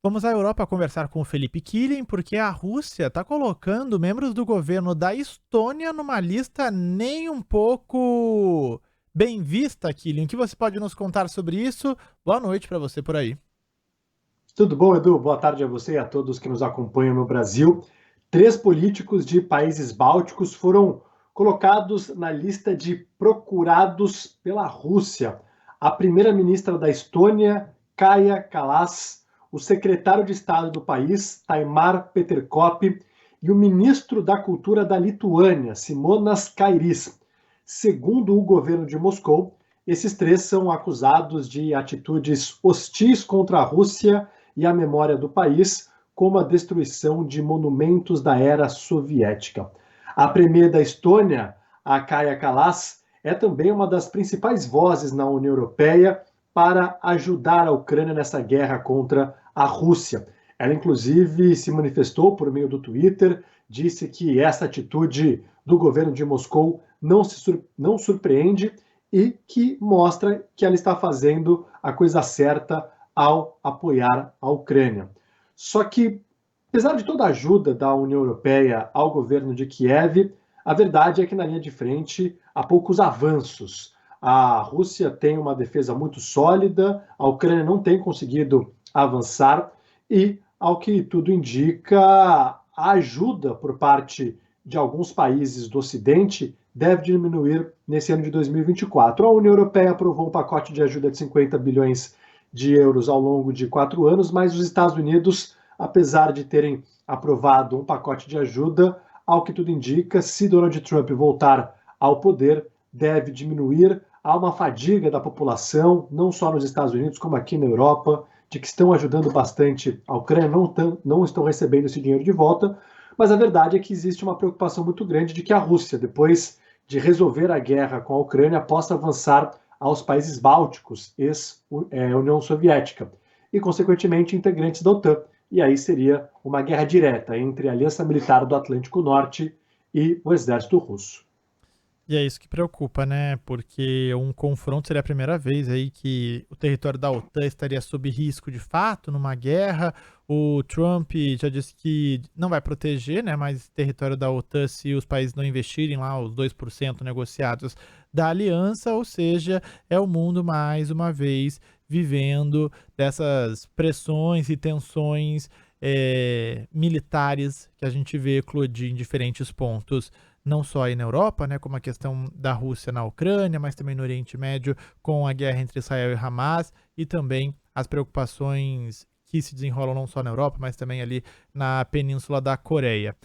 Vamos à Europa conversar com o Felipe Killing, porque a Rússia está colocando membros do governo da Estônia numa lista nem um pouco bem vista, Killing. O que você pode nos contar sobre isso? Boa noite para você por aí. Tudo bom, Edu? Boa tarde a você e a todos que nos acompanham no Brasil. Três políticos de países bálticos foram colocados na lista de procurados pela Rússia. A primeira-ministra da Estônia, Kaja Kallas, o secretário de Estado do país, Taimar Peterkop, e o ministro da Cultura da Lituânia, Simonas Kairys. Segundo o governo de Moscou, esses três são acusados de atitudes hostis contra a Rússia e a memória do país, como a destruição de monumentos da era soviética. A premier da Estônia, a Kaja Kallas, é também uma das principais vozes na União Europeia para ajudar a Ucrânia nessa guerra contra a Rússia. Ela, inclusive, se manifestou por meio do Twitter, disse que essa atitude do governo de Moscou não surpreende e que mostra que ela está fazendo a coisa certa ao apoiar a Ucrânia. Só que, apesar de toda a ajuda da União Europeia ao governo de Kiev, a verdade é que na linha de frente há poucos avanços. A Rússia tem uma defesa muito sólida, a Ucrânia não tem conseguido avançar e, ao que tudo indica, a ajuda por parte de alguns países do Ocidente deve diminuir nesse ano de 2024. A União Europeia aprovou um pacote de ajuda de 50 bilhões de euros ao longo de 4 anos, mas os Estados Unidos, apesar de terem aprovado um pacote de ajuda, ao que tudo indica, se Donald Trump voltar ao poder, deve diminuir. Há uma fadiga da população, não só nos Estados Unidos, como aqui na Europa, de que estão ajudando bastante a Ucrânia, não estão recebendo esse dinheiro de volta, mas a verdade é que existe uma preocupação muito grande de que a Rússia, depois de resolver a guerra com a Ucrânia, possa avançar aos países bálticos, ex-União Soviética, e, consequentemente, integrantes da OTAN. E aí seria uma guerra direta entre a Aliança Militar do Atlântico Norte e o exército russo. E é isso que preocupa, né? Porque um confronto seria a primeira vez aí que o território da OTAN estaria sob risco de fato numa guerra. O Trump já disse que não vai proteger, né, mais esse território da OTAN se os países não investirem lá os 2% negociados da aliança, ou seja, é o mundo mais uma vez vivendo dessas pressões e tensões militares que a gente vê eclodir em diferentes pontos, não só aí na Europa, né, como a questão da Rússia na Ucrânia, mas também no Oriente Médio com a guerra entre Israel e Hamas e também as preocupações que se desenrolam não só na Europa, mas também ali na Península da Coreia.